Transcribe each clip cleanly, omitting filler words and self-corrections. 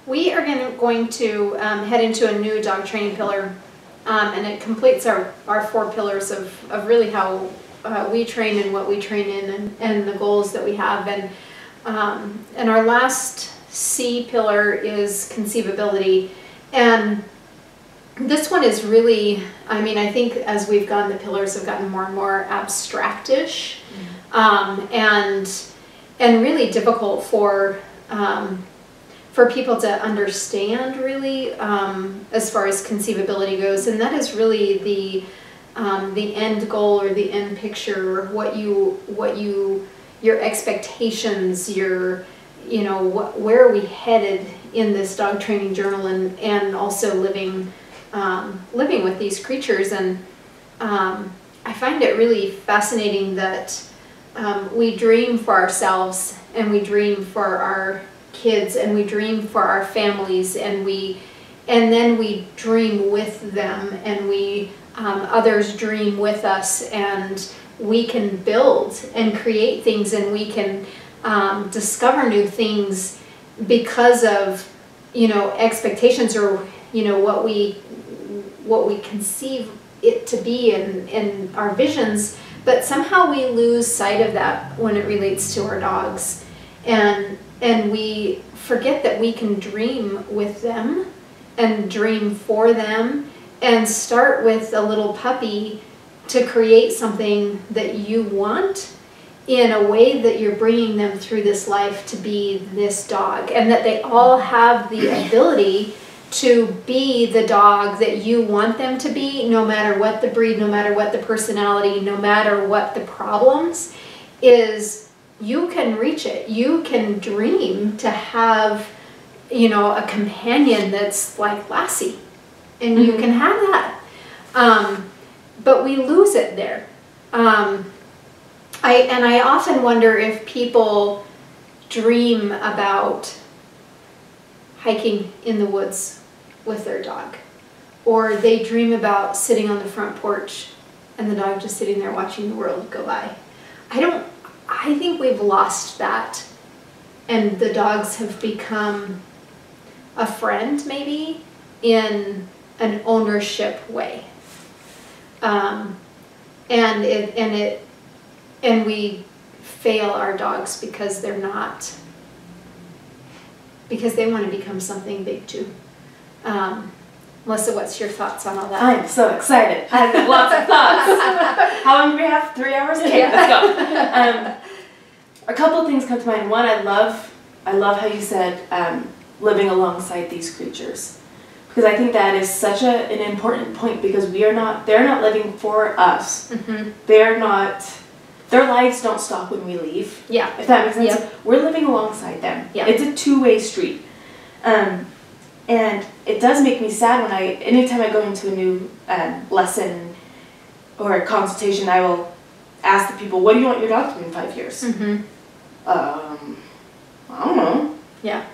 we are going to head into a new dog training pillar, and it completes our 4 pillars of really how we train and what we train in, and the goals that we have. And our last C pillar is conceivability. And this one is really, I mean, I think as we've gone, the pillars have gotten more and more abstract-ish, and really difficult for people to understand, really, as far as conceivability goes. And that is really the end goal, or the end picture, your expectations, where are we headed in this dog training journal, and also living with these creatures. And I find it really fascinating that we dream for ourselves, and we dream for our kids, and we dream for our families, and then we dream with them, and others dream with us, and we can build and create things, and we can discover new things because of expectations, or what we conceive it to be in our visions. But somehow we lose sight of that when it relates to our dogs, and we forget that we can dream with them and dream for them, and start with a little puppy to create something that you want, in a way that you're bringing them through this life to be this dog, and that they all have the ability to be the dog that you want them to be, no matter what the breed, no matter what the personality, no matter what the problems is. You can reach it. You can dream to have, a companion that's like Lassie, and you can have that. But we lose it there. I often wonder if people dream about hiking in the woods with their dog, or they dream about sitting on the front porch and the dog just sitting there watching the world go by. I think we've lost that, and the dogs have become a friend, maybe, in an ownership way. And we fail our dogs because they want to become something big too. Melissa, what's your thoughts on all that? I'm so excited. I've got lots of thoughts. How long do we have? 3 hours? Okay, let's go. A couple of things come to mind. One, I love how you said living alongside these creatures, because I think that is such an important point, because they're not living for us. They're not. Their lives don't stop when we leave. Yeah. If that makes sense. Yep. We're living alongside them. Yeah. It's a two-way street. And it does make me sad anytime I go into a new lesson or a consultation, I will ask the people, what do you want your dog to be in 5 years? I don't know. Yeah.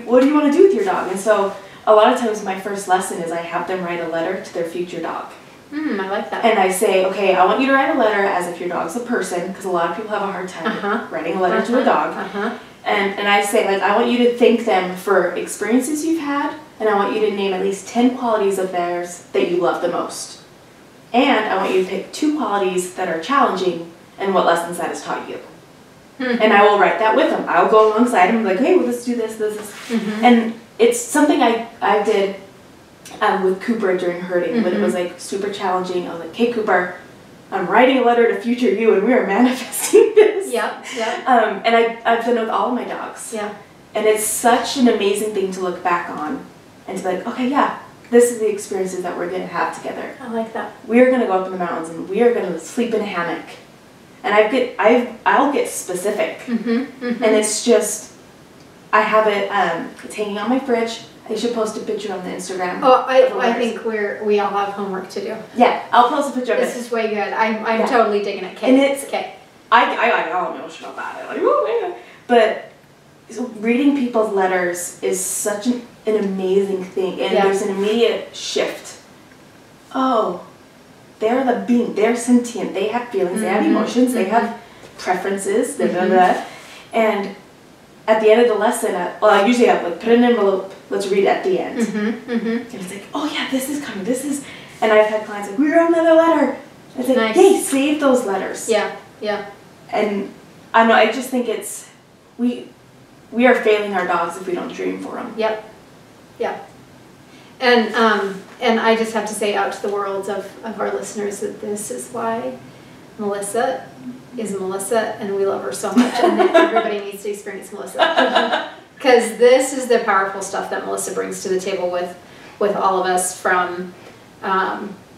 What do you want to do with your dog? And so a lot of times my first lesson is I have them write a letter to their future dog. I like that. And I say, okay, I want you to write a letter as if your dog's a person, because a lot of people have a hard time writing a letter to a dog. And I say, like, I want you to thank them for experiences you've had, and I want you to name at least 10 qualities of theirs that you love the most. And I want you to pick 2 qualities that are challenging and what lessons that has taught you. And I will write that with them. I'll go alongside them, like, hey, well, let's do this. And it's something I did with Cooper during herding, when it was like super challenging. I was like, hey, Cooper, I'm writing a letter to future you, and we are manifesting this. And I've done it with all of my dogs. And it's such an amazing thing to look back on and to be like, okay, yeah, this is the experiences that we're going to have together. I like that. We are going to go up in the mountains, and we are going to sleep in a hammock. And I'll get specific. And it's just, I have it, it's hanging on my fridge. I should post a picture on the Instagram. Oh, I think we all have homework to do. Yeah, I'll post a picture of it. This is way good. I'm totally digging it. And it's, okay. I don't know shit about it. Like, oh man. But so reading people's letters is such an amazing thing, and there's an immediate shift. Oh, they're the being. They're sentient. They have feelings. They have emotions. They have preferences. And at the end of the lesson, I usually have like put in an envelope, let's read at the end. And it's like, oh yeah, this is coming, this is, and I've had clients like, we wrote another letter. It's like, nice. Hey, save those letters. Yeah, yeah. And I don't know, I just think it's, we are failing our dogs if we don't dream for them. Yep. Yeah. And I just have to say out to the world of our listeners that this is why Melissa is Melissa, and we love her so much, and that everybody needs to experience Melissa. Because this is the powerful stuff that Melissa brings to the table with all of us, from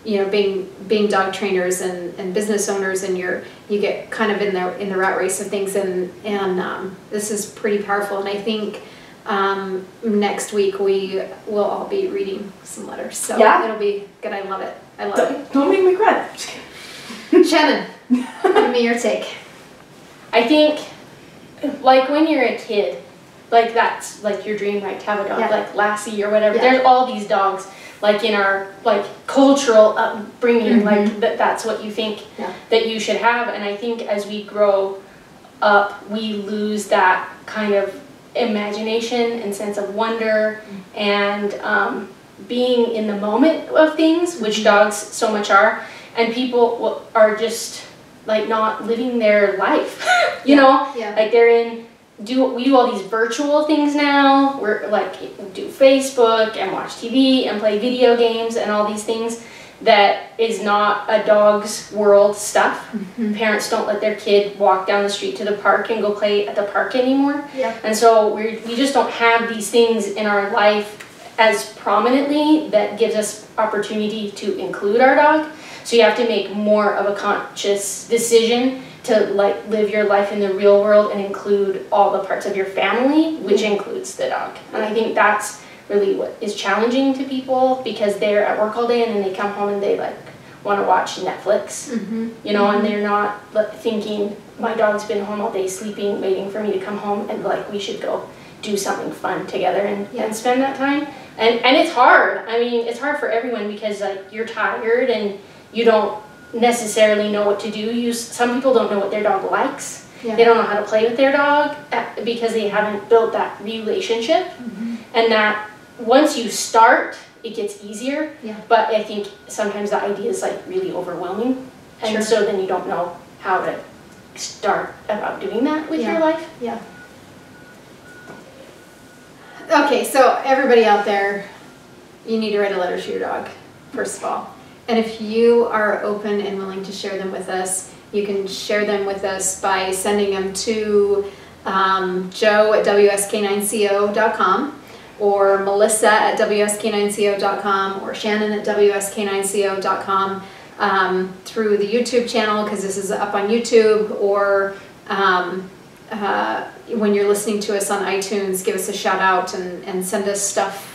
you know, being dog trainers and business owners, and you get kind of in the rat race of things, and this is pretty powerful. And I think next week we will all be reading some letters, so yeah. It'll be good. I love it. I love it. Don't make me cry. Shannon, give me your take. I think, like when you're a kid, like that's like your dream, right? To have a dog, Yeah. like Lassie or whatever. Yeah. There's all these dogs, like in our like cultural upbringing, like that's what you think that you should have. And I think as we grow up, we lose that kind of imagination and sense of wonder and being in the moment of things, which dogs so much are. And people are just like not living their life, you know? Yeah. Like we do all these virtual things now. We're like do Facebook and watch TV and play video games and all these things that is not a dog's world stuff. Parents don't let their kid walk down the street to the park and go play at the park anymore. Yeah. And so we just don't have these things in our life as prominently that gives us opportunity to include our dog. So you have to make more of a conscious decision to like live your life in the real world and include all the parts of your family, which includes the dog. And I think that's really what is challenging to people, because they're at work all day and then they come home and they like want to watch Netflix, you know, and they're not thinking, my dog's been home all day sleeping, waiting for me to come home, and like we should go do something fun together and spend that time. And it's hard. I mean, it's hard for everyone, because like you're tired and you don't necessarily know what to do. Some people don't know what their dog likes. They don't know how to play with their dog because they haven't built that relationship. And that once you start, it gets easier. But I think sometimes the idea is like really overwhelming. And so then you don't know how to start about doing that with your life. Yeah. Okay, so everybody out there, you need to write a letter to your dog, first of all. And if you are open and willing to share them with us, you can share them with us by sending them to Joe at wsk9co.com, or Melissa at wsk9co.com, or Shannon at wsk9co.com, through the YouTube channel, because this is up on YouTube, or when you're listening to us on iTunes, give us a shout out and send us stuff.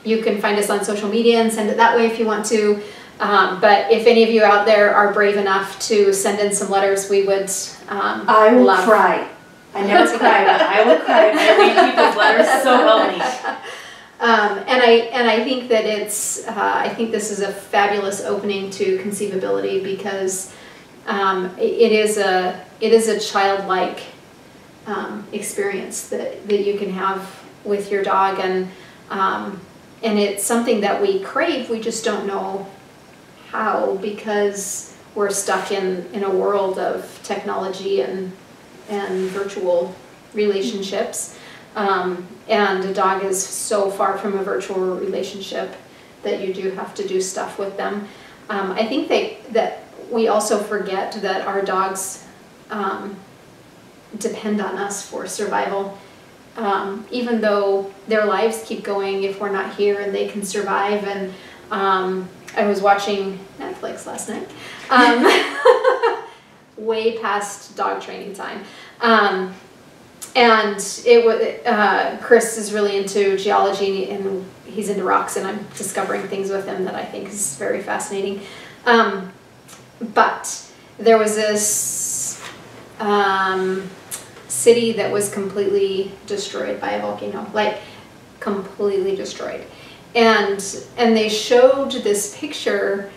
You can find us on social media and send it that way if you want to. But if any of you out there are brave enough to send in some letters, we would I will cry. I never cry, but I will cry if I read people's letters. So help me. And I think that I think this is a fabulous opening to conceivability, because it is a childlike experience that you can have with your dog, and it's something that we crave. We just don't know how, because we're stuck in a world of technology and virtual relationships. And a dog is so far from a virtual relationship that you do have to do stuff with them. I think that we also forget that our dogs depend on us for survival. Even though their lives keep going if we're not here, and they can survive. And I was watching Netflix last night, way past dog training time. And it was Chris is really into geology, and he's into rocks, and I'm discovering things with him that I think is very fascinating. But there was this city that was completely destroyed by a volcano, like completely destroyed. And they showed this picture,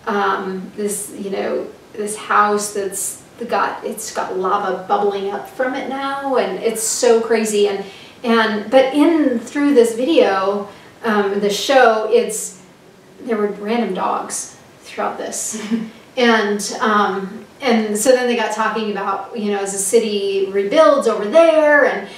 this house that's it's got lava bubbling up from it now, and it's so crazy. But through this video, the show, there were random dogs throughout this, and so then they got talking about, as the city rebuilds over there, and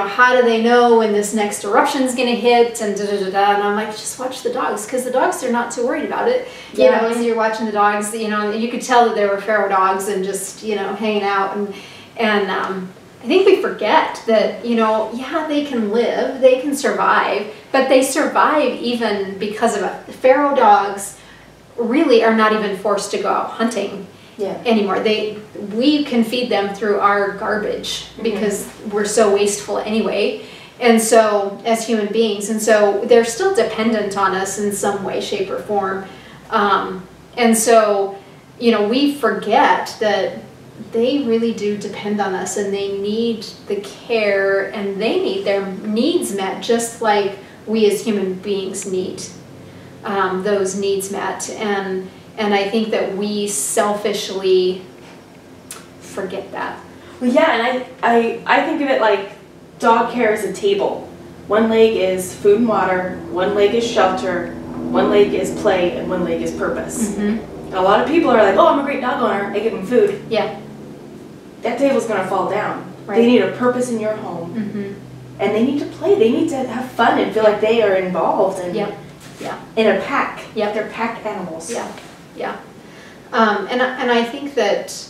how do they know when this next eruption's gonna hit, and and I'm like, just watch the dogs, because the dogs are not too worried about it. As you're watching the dogs, you could tell that they were feral dogs and just hanging out, and I think we forget that they can live, they can survive, but they survive even because of it. Feral dogs really are not even forced to go out hunting anymore. We can feed them through our garbage because we're so wasteful anyway, and so as human beings, and so they're still dependent on us in some way, shape, or form, and so we forget that they really do depend on us, and they need the care, and they need their needs met just like we as human beings need those needs met, and I think that we selfishly forget that. Well, yeah, and I think of it like dog care is a table. One leg is food and water, one leg is shelter, one leg is play, and one leg is purpose. And a lot of people are like, oh, I'm a great dog owner, I give them food. Yeah. That table's going to fall down. Right. They need a purpose in your home. And they need to play. They need to have fun and feel like they are involved in a pack. They're pack animals. And I think that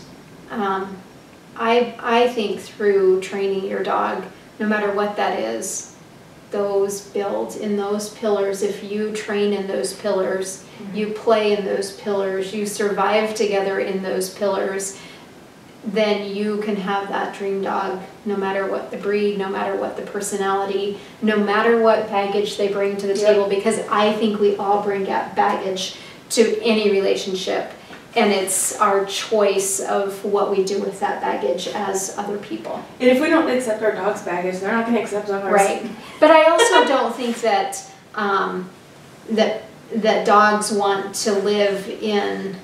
I think through training your dog, no matter what that is, those build in those pillars. If you train in those pillars, you play in those pillars, you survive together in those pillars, then you can have that dream dog, no matter what the breed, no matter what the personality, no matter what baggage they bring to the table, because I think we all bring baggage to any relationship, and it's our choice of what we do with that baggage as other people. And if we don't accept our dog's baggage, they're not going to accept ours. Right. But I also don't think that that dogs want to live in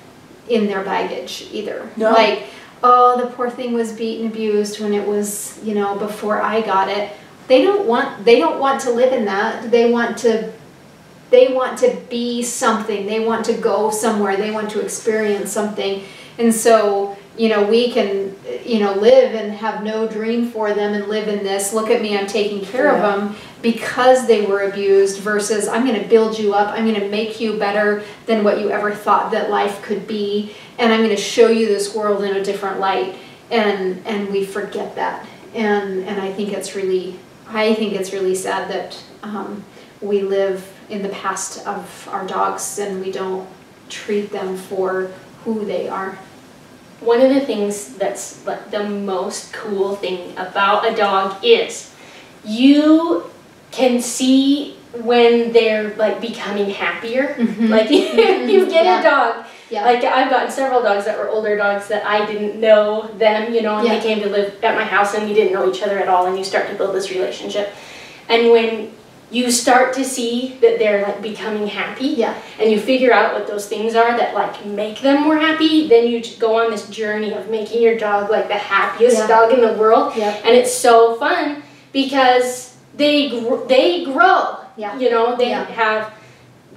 their baggage either. No. Like, oh, the poor thing was beaten, abused when it was, before I got it. They don't want to live in that. They want to be something. They want to go somewhere. They want to experience something. And so, we can, live and have no dream for them and live in this, look at me, I'm taking care of them because they were abused, versus I'm going to build you up. I'm going to make you better than what you ever thought that life could be. And I'm going to show you this world in a different light. And we forget that. And I think it's really sad that we live in the past of our dogs and we don't treat them for who they are. One of the things that's like the most cool thing about a dog is you can see when they're like becoming happier. Like you get a dog. Like I've gotten several dogs that were older dogs that I didn't know them, and they came to live at my house and we didn't know each other at all, and you start to build this relationship. And when you start to see that they're like becoming happy, and you figure out what those things are that like make them more happy, then you go on this journey of making your dog like the happiest dog in the world. And it's so fun because they grow. They have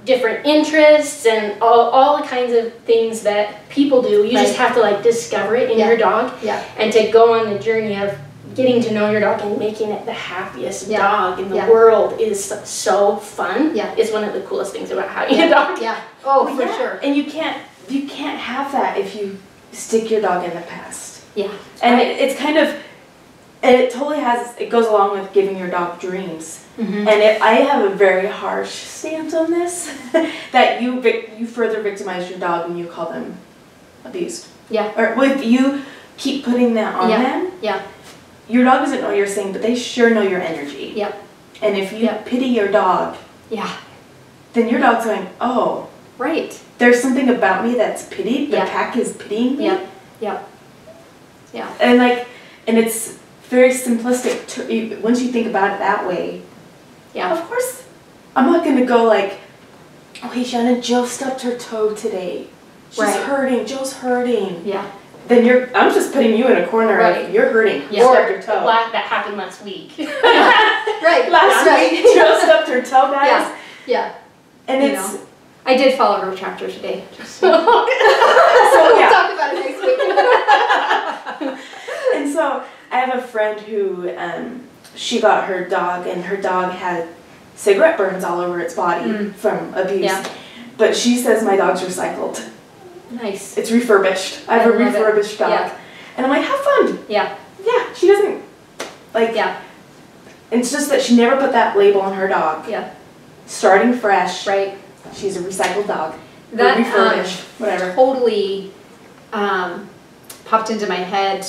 different interests and all the kinds of things that people do. You just have to like discover it in your dog, and to go on the journey of getting to know your dog and making it the happiest dog in the world is so fun. It's one of the coolest things about having a dog. Oh, for sure. And you can't have that if you stick your dog in the past. And it's kind of, and it totally it goes along with giving your dog dreams. And I have a very harsh stance on this, that you further victimize your dog when you call them abused. Or if you keep putting that on them. Your dog doesn't know what you're saying, but they sure know your energy. And if you pity your dog, then your dog's going, oh, there's something about me that's pitied. The pack is pitying me. And it's very simplistic. Once you think about it that way, of course, I'm not going to go like, oh, hey, Shannon, Jill stubbed her toe today. She's hurting. Joe's hurting. then I'm just putting you in a corner Right. of you're hurting. Yeah. Stubbed your toe. That happened last week. Right. Last week, Jill stubbed her toe, guys. Yeah. Yeah. And You it's, know. I did follow a retractor today. Just so so we'll yeah. talk about it next week. And so I have a friend who, she got her dog, and her dog had cigarette burns all over its body from abuse. Yeah. But she says my dog's recycled. Nice. It's refurbished. I have a love it. refurbished dog. Yeah. And I'm like, have fun. Yeah. Yeah, she doesn't, like, Yeah. it's just that she never put that label on her dog. Yeah. Starting fresh. Right. She's a recycled dog. That refurbished. Whatever. totally popped into my head.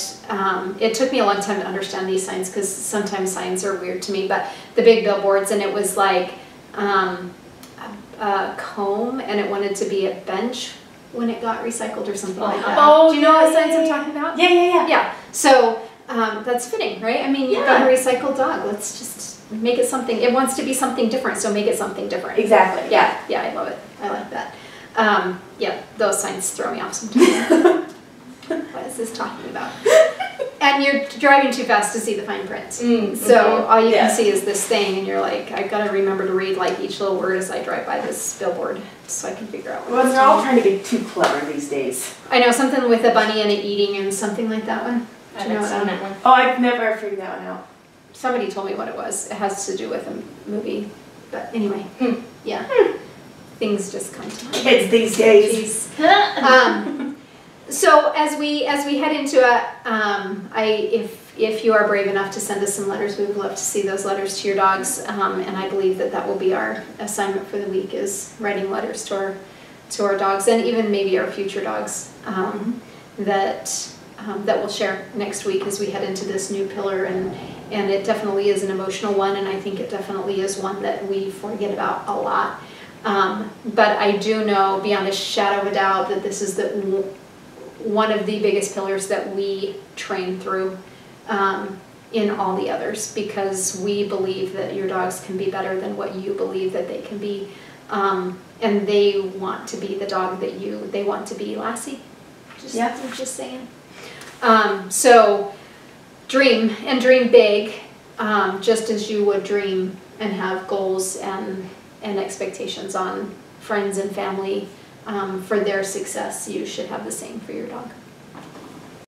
It took me a long time to understand these signs because sometimes signs are weird to me, but the big billboards, and it was like a comb, and it wanted to be a bench when it got recycled or something like that. Oh, do you know what yeah, signs yeah, I'm yeah. talking about? Yeah. Yeah. So that's fitting, right? I mean, you've got a recycled dog. Let's just make it something. It wants to be something different, so make it something different. Exactly. Yeah. Yeah, I love it. I like that. Yeah, those signs throw me off sometimes. What is this talking about? And you're driving too fast to see the fine print. So all you can see is this thing, and you're like, I've got to remember to read like each little word as I drive by this billboard so I can figure out what Well, it's they're all talking. trying to be too clever these days. I know, something with a bunny and it eating and something like that one. I Do you know haven't what seen that one. Oh, I've never figured that one out. Somebody told me what it was. It has to do with a movie. But anyway, yeah. Things just come to mind. Kids these days. Jeez. So as we head into it, if you are brave enough to send us some letters, we would love to see those letters to your dogs. And I believe that will be our assignment for the week, is writing letters to our dogs, and even maybe our future dogs that we'll share next week as we head into this new pillar. And it definitely is an emotional one, and I think it definitely is one that we forget about a lot. But I do know beyond a shadow of a doubt that this is one of the biggest pillars that we train through in all the others, because we believe that your dogs can be better than what you believe that they can be. And they want to be the dog that they want to be, Lassie. I'm just saying. So dream, and dream big, just as you would dream and have goals and expectations on friends and family for their success. You should have the same for your dog.